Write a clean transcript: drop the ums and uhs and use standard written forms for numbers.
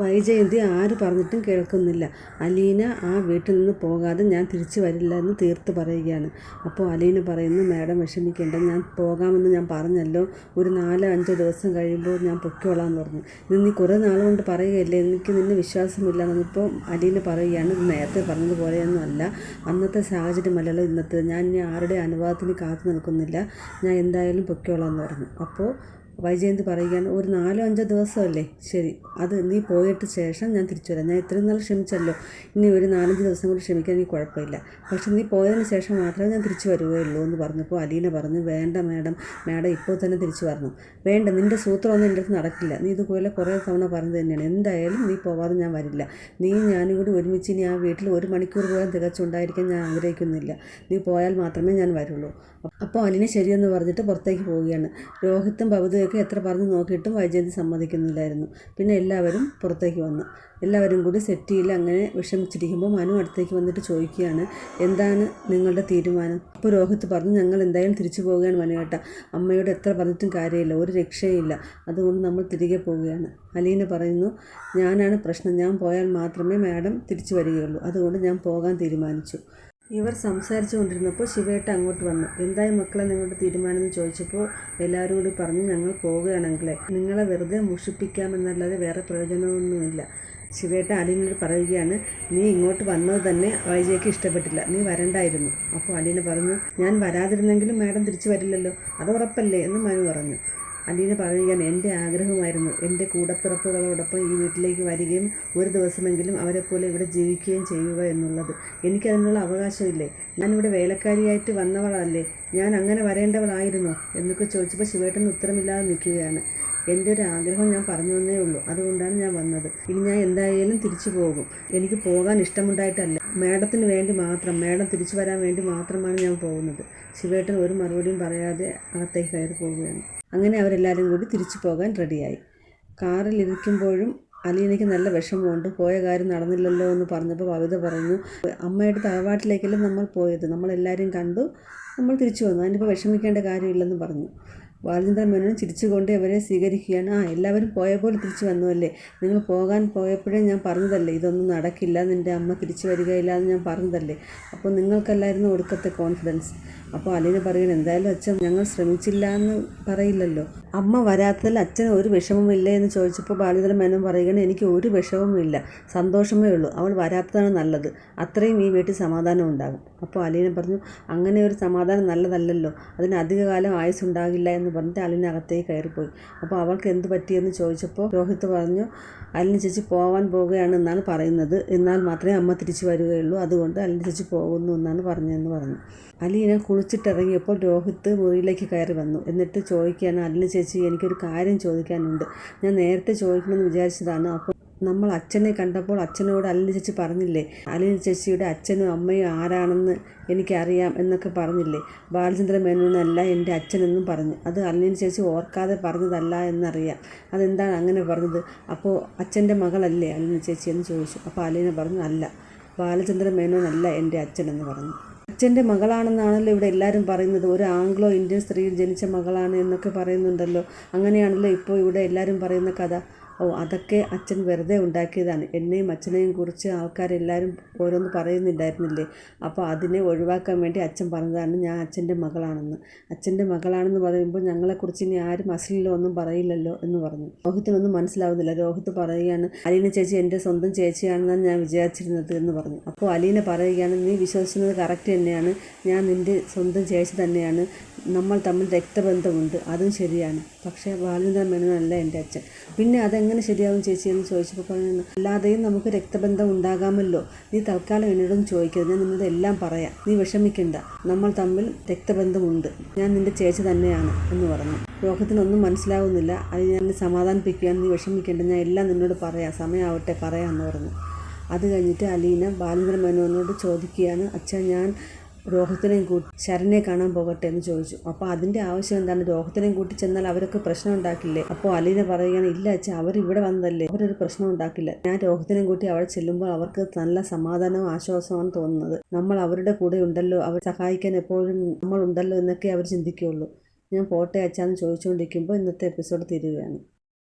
വൈജയന്തി ആര് പറഞ്ഞിട്ടും കേൾക്കുന്നില്ല. അലീന ആ വീട്ടിൽ നിന്ന് പോകാതെ ഞാൻ തിരിച്ചു വരില്ല എന്ന് തീർത്ത് പറയുകയാണ്. അപ്പോൾ അലീന പറയുന്നു, മാഡം വിഷമിക്കേണ്ട, ഞാൻ പോകാമെന്ന് ഞാൻ പറഞ്ഞല്ലോ, ഒരു 4-5 ദിവസം കഴിയുമ്പോൾ ഞാൻ പൊയ്ക്കോളാം എന്ന് പറഞ്ഞു. ഇത് നീ കുറേ നാളുകൊണ്ട് പറയുകയല്ലേ, എനിക്ക് നിന്നെ വിശ്വാസമില്ല എന്നിപ്പോൾ അലീന പറയുകയാണ്. ഇത് നേരത്തെ പറഞ്ഞതുപോലെയൊന്നും അല്ല, അന്നത്തെ സാഹചര്യമല്ലല്ലോ ഇന്നത്തെ, ഞാൻ ഇനി ആരുടെ അനുവാദത്തിന് കാത്തു നിൽക്കുന്നില്ല, ഞാൻ എന്തായാലും പൊയ്ക്കോളാം എന്ന് പറഞ്ഞു. അപ്പോൾ വൈജയന്തി പറയുകയാണ്, ഒരു 4-5 ദിവസമല്ലേ, ശരി, അത് നീ പോയിട്ട് ശേഷം ഞാൻ തിരിച്ചു വരാം, ഞാൻ ഇത്രയും നാൾ ക്ഷമിച്ചല്ലോ, ഇനി ഒരു 4-5 ദിവസം കൂടി ക്ഷമിക്കാൻ എനിക്ക് കുഴപ്പമില്ല, പക്ഷെ നീ പോയതിന് ശേഷം മാത്രമേ ഞാൻ തിരിച്ചു വരികയുള്ളൂ എന്ന് പറഞ്ഞപ്പോൾ അലീന പറഞ്ഞു, വേണ്ട മാഡം, ഇപ്പോൾ തന്നെ തിരിച്ചു വരണം, വേണ്ട, നിൻ്റെ സൂത്രമൊന്നും എൻ്റെ അടുത്ത് നടക്കില്ല, നീ ഇതുപോലെ കുറേ തവണ പറഞ്ഞത് തന്നെയാണ്, എന്തായാലും നീ പോവാതെ ഞാൻ വരില്ല, നീ ഞാനും കൂടി ഒരുമിച്ച് ഇനി ആ വീട്ടിൽ 1 മണിക്കൂർ പോകാൻ തികച്ചുണ്ടായിരിക്കാൻ ഞാൻ ആഗ്രഹിക്കുന്നില്ല, നീ പോയാൽ മാത്രമേ ഞാൻ വരുള്ളൂ. അപ്പോൾ അലീന ശരിയെന്ന് പറഞ്ഞിട്ട് പുറത്തേക്ക് പോവുകയാണ്. രോഹിത്തും ഭവതിയൊക്കെ എത്ര പറഞ്ഞു നോക്കിയിട്ടും വൈജയന്തി സമ്മതിക്കുന്നില്ലായിരുന്നു. പിന്നെ എല്ലാവരും പുറത്തേക്ക് വന്നു. എല്ലാവരും കൂടി സെറ്റിയിൽ അങ്ങനെ വിഷമിച്ചിരിക്കുമ്പോൾ മനു അടുത്തേക്ക് വന്നിട്ട് ചോദിക്കുകയാണ്, എന്താണ് നിങ്ങളുടെ തീരുമാനം? അപ്പോൾ രോഹിത്ത് പറഞ്ഞു, ഞങ്ങൾ എന്തായാലും തിരിച്ചു പോവുകയാണ് മനുവേട്ട, അമ്മയോട് എത്ര പറഞ്ഞിട്ടും കാര്യമില്ല, ഒരു രക്ഷയില്ല, അതുകൊണ്ട് നമ്മൾ തിരികെ പോവുകയാണ്. അലീന പറയുന്നു, ഞാനാണ് പ്രശ്നം, ഞാൻ പോയാൽ മാത്രമേ മാഡം തിരിച്ചു വരികയുള്ളൂ, അതുകൊണ്ട് ഞാൻ പോകാൻ തീരുമാനിച്ചു. ഇവർ സംസാരിച്ചു കൊണ്ടിരുന്നപ്പോൾ ശിവേട്ട അങ്ങോട്ട് വന്നു. എന്തായി മക്കളെ നിങ്ങളുടെ തീരുമാനം എന്ന് ചോദിച്ചപ്പോൾ എല്ലാവരും കൂടി പറഞ്ഞു, ഞങ്ങൾ പോവുകയാണെങ്കിലേ നിങ്ങളെ വെറുതെ മുഷിപ്പിക്കാമെന്നല്ലാതെ വേറെ പ്രയോജനമൊന്നുമില്ല. ശിവേട്ട അലീനോട് പറയുകയാണ്, നീ ഇങ്ങോട്ട് വന്നത് തന്നെ വൈജയ്ക്ക് ഇഷ്ടപ്പെട്ടില്ല, നീ വരണ്ടായിരുന്നു. അപ്പോൾ അലീന പറഞ്ഞു, ഞാൻ വരാതിരുന്നെങ്കിലും മാഡം തിരിച്ചു വരില്ലല്ലോ, അത് ഉറപ്പല്ലേ എന്ന് മനു പറഞ്ഞു. അലീന പറയുകയാണ്, എൻ്റെ ആഗ്രഹമായിരുന്നു എൻ്റെ കൂടപ്പിറപ്പുകളോടൊപ്പം ഈ വീട്ടിലേക്ക് വരികയും ഒരു ദിവസമെങ്കിലും അവരെപ്പോലെ ഇവിടെ ജീവിക്കുകയും ചെയ്യുക എന്നുള്ളത്. എനിക്കതിനുള്ള അവകാശമില്ലേ? ഞാനിവിടെ വേലക്കാരിയായിട്ട് വന്നവളല്ലേ, ഞാൻ അങ്ങനെ വരേണ്ടവളായിരുന്നോ എന്നൊക്കെ ചോദിച്ചപ്പോൾ ശിവേട്ടന് ഉത്തരമില്ലാതെ നിൽക്കുകയാണ്. എൻ്റെ ഒരു ആഗ്രഹം ഞാൻ പറഞ്ഞു തന്നേ ഉള്ളൂ, അതുകൊണ്ടാണ് ഞാൻ വന്നത്. ഇനി ഞാൻ എന്തായാലും തിരിച്ചു പോകും. എനിക്ക് പോകാൻ ഇഷ്ടമുണ്ടായിട്ടല്ല, മാഡത്തിന് വേണ്ടി മാത്രം, മാഡം തിരിച്ചു വരാൻ വേണ്ടി മാത്രമാണ് ഞാൻ പോകുന്നത്. ശിവേട്ടൻ ഒരു മറുപടിയും പറയാതെ അകത്തേക്ക് കയറി പോവുകയാണ്. അങ്ങനെ അവരെല്ലാവരും കൂടി തിരിച്ചു പോകാൻ റെഡിയായി. കാറിലിരിക്കുമ്പോഴും അലീനയ്ക്ക് നല്ല വിഷമമുണ്ട്, പോയ കാര്യം നടന്നില്ലല്ലോ എന്ന് പറഞ്ഞപ്പോൾ ഭവിത പറഞ്ഞു, അമ്മയുടെ തറവാട്ടിലേക്കല്ലേ നമ്മൾ പോയത്, നമ്മളെല്ലാവരും കണ്ടു, നമ്മൾ തിരിച്ചു വന്നു, അതിനിപ്പോൾ വിഷമിക്കേണ്ട കാര്യമില്ലെന്ന് പറഞ്ഞു. ബാലചന്ദ്രൻ മേനോൻ ചിരിച്ചുകൊണ്ട് ഇവരെ സ്വീകരിക്കുകയാണ്. എല്ലാവരും പോയ പോലെ തിരിച്ചു വന്നുവല്ലേ, നിങ്ങൾ പോകാൻ പോയപ്പോഴേ ഞാൻ പറഞ്ഞതല്ലേ ഇതൊന്നും നടക്കില്ല, നിൻ്റെ അമ്മ തിരിച്ചു വരികയില്ല എന്ന് ഞാൻ പറഞ്ഞതല്ലേ, അപ്പോൾ നിങ്ങൾക്കല്ലായിരുന്നു ഒടുക്കത്തെ കോൺഫിഡൻസ്. അപ്പോൾ അലീന പറയുന്നത്, എന്തായാലും അച്ഛൻ ഞങ്ങൾ ശ്രമിച്ചില്ല എന്ന് പറയില്ലല്ലോ, അമ്മ വരാത്തതിൽ അച്ഛന് ഒരു വിഷമമില്ല എന്ന് ചോദിച്ചപ്പോൾ ബാലചന്ദ്രൻ മേനോൻ പറയുകയാണ്, എനിക്ക് ഒരു വിഷമവുമില്ല, സന്തോഷമേ ഉള്ളൂ, അവൾ വരാത്തതാണ് നല്ലത്, അത്രയും ഈ വീട്ടിൽ സമാധാനം ഉണ്ടാകും. അപ്പോൾ അലീന പറഞ്ഞു, അങ്ങനെ ഒരു സമാധാനം നല്ലതല്ലല്ലോ, അതിന് അധികകാലം ആയുസ്സുണ്ടാകില്ല എന്ന് പറഞ്ഞിട്ട് അലീന അകത്തേക്ക് കയറിപ്പോയി. അപ്പോൾ അവൾക്ക് എന്ത് പറ്റിയെന്ന് ചോദിച്ചപ്പോൾ രോഹിത്ത് പറഞ്ഞു, അലീന ചേച്ചി പോകാൻ പോവുകയാണ് എന്നാണ് പറയുന്നത്, എന്നാൽ മാത്രമേ അമ്മ തിരിച്ചു വരികയുള്ളൂ, അതുകൊണ്ട് അലീന ചേച്ചി പോകുന്നു എന്നാണ് പറഞ്ഞതെന്ന് പറഞ്ഞു. അലീന കുളിച്ചിട്ടിറങ്ങിയപ്പോൾ രോഹിത്ത് മുറിയിലേക്ക് കയറി വന്നു. എന്നിട്ട് ചോദിക്കുകയാണ്, അലീന ചേച്ചി എനിക്കൊരു കാര്യം ചോദിക്കാനുണ്ട്, ഞാൻ നേരത്തെ ചോദിക്കണമെന്ന് വിചാരിച്ചതാണ്, അപ്പോൾ നമ്മൾ അച്ഛനെ കണ്ടപ്പോൾ അച്ഛനോട് അലീന ചേച്ചി പറഞ്ഞില്ലേ, അലീന ചേച്ചിയുടെ അച്ഛനും അമ്മയും ആരാണെന്ന് എനിക്കറിയാം എന്നൊക്കെ പറഞ്ഞില്ലേ, ബാലചന്ദ്രൻ മേനോനല്ല എൻ്റെ അച്ഛനെന്നും പറഞ്ഞു, അത് അലീന ചേച്ചി ഓർക്കാതെ പറഞ്ഞതല്ല എന്നറിയാം, അതെന്താണ് അങ്ങനെ പറഞ്ഞത്, അപ്പോൾ അച്ഛൻ്റെ മകളല്ലേ അലീന ചേച്ചി എന്ന് ചോദിച്ചു. അപ്പോൾ അലീന പറഞ്ഞു, അല്ല, ബാലചന്ദ്രൻ മേനോനല്ല എൻ്റെ അച്ഛനെന്ന് പറഞ്ഞു. അച്ഛൻ്റെ മകളാണെന്നാണല്ലോ ഇവിടെ എല്ലാവരും പറയുന്നത്, ഒരു ആംഗ്ലോ ഇന്ത്യൻ സ്ത്രീയിൽ ജനിച്ച മകളാണ് എന്നൊക്കെ പറയുന്നുണ്ടല്ലോ, അങ്ങനെയാണല്ലോ ഇപ്പോൾ ഇവിടെ എല്ലാവരും പറയുന്ന കഥ. അതൊക്കെ അച്ഛൻ വെറുതെ ഉണ്ടാക്കിയതാണ്, എന്നെയും അച്ഛനെയും കുറിച്ച് ആൾക്കാരെല്ലാവരും ഓരോന്ന് പറയുന്നുണ്ടായിരുന്നില്ലേ, അപ്പോൾ അതിനെ ഒഴിവാക്കാൻ വേണ്ടി അച്ഛൻ പറഞ്ഞതാണ് ഞാൻ അച്ഛൻ്റെ മകളാണെന്ന്. അച്ഛൻ്റെ മകളാണെന്ന് പറയുമ്പോൾ ഞങ്ങളെക്കുറിച്ച് ഇനി ആരും അശ്ലീലോ ഒന്നും പറയില്ലല്ലോ എന്ന് പറഞ്ഞു. രോഹിത്തിനൊന്നും മനസ്സിലാവുന്നില്ല. രോഹിത്ത് പറയുകയാണ്, അലീന ചേച്ചി എൻ്റെ സ്വന്തം ചേച്ചിയാണെന്നാണ് ഞാൻ വിചാരിച്ചിരുന്നത് എന്ന് പറഞ്ഞു. അപ്പോൾ അലീന പറയുകയാണ്, നീ വിശ്വസിക്കുന്നത് കറക്റ്റ് തന്നെയാണ്, ഞാൻ നിൻ്റെ സ്വന്തം ചേച്ചി തന്നെയാണ്, നമ്മൾ തമ്മിൽ രക്തബന്ധമുണ്ട്, അതും ശരിയാണ്, പക്ഷേ ബാലചന്ദ്രൻ മേനോനല്ല എൻ്റെ അച്ഛൻ. പിന്നെ അതെങ്ങനെ ശരിയാവും ചേച്ചി എന്ന് ചോദിച്ചപ്പോൾ പറയുന്നു, അല്ലാതെയും നമുക്ക് രക്തബന്ധം ഉണ്ടാകാമല്ലോ, നീ തൽക്കാലം എന്നോടൊന്നും ചോദിക്കരുത്, ഞാൻ നിന്നോട് എല്ലാം പറയാം, നീ വിഷമിക്കണ്ട, നമ്മൾ തമ്മിൽ രക്തബന്ധമുണ്ട്, ഞാൻ നിൻ്റെ ചേച്ചി തന്നെയാണ് എന്ന് പറഞ്ഞു. രോഹിത്തിനൊന്നും മനസ്സിലാവുന്നില്ല. അത് ഞാൻ സമാധാനിപ്പിക്കുകയാണ്, നീ വിഷമിക്കേണ്ട, ഞാൻ എല്ലാം നിന്നോട് പറയാം, സമയമാവട്ടെ പറയാമെന്ന് പറഞ്ഞു. അത് കഴിഞ്ഞിട്ട് അലീന ബാലചന്ദ്രൻ മേനോനോട് ചോദിക്കുകയാണ്, അച്ഛാ ഞാൻ രോഹിത്തിനെയും കൂട്ടി ശരണ്യെ കാണാൻ പോകട്ടെ എന്ന് ചോദിച്ചു. അപ്പോൾ അതിൻ്റെ ആവശ്യം എന്താണ്, രോഹിത്തിനെയും കൂട്ടി ചെന്നാൽ അവരൊക്കെ പ്രശ്നം ഉണ്ടാക്കില്ലേ? അപ്പോൾ അലീന പറയുകയാണ്, ഇല്ല അച്ഛാ, അവരിവിടെ വന്നതല്ലേ, അവരൊരു പ്രശ്നം ഉണ്ടാക്കില്ല, ഞാൻ രോഹിത്തിനെയും കൂട്ടി അവിടെ ചെല്ലുമ്പോൾ അവർക്ക് നല്ല സമാധാനവും ആശ്വാസമാണ് തോന്നുന്നത്, നമ്മൾ അവരുടെ കൂടെ ഉണ്ടല്ലോ, അവർ സഹായിക്കാൻ എപ്പോഴും നമ്മൾ ഉണ്ടല്ലോ എന്നൊക്കെ അവർ ചിന്തിക്കുകയുള്ളൂ, ഞാൻ പോട്ടെ അച്ഛാന്ന് ചോദിച്ചുകൊണ്ടിരിക്കുമ്പോൾ ഇന്നത്തെ എപ്പിസോഡ് തീരുകയാണ്.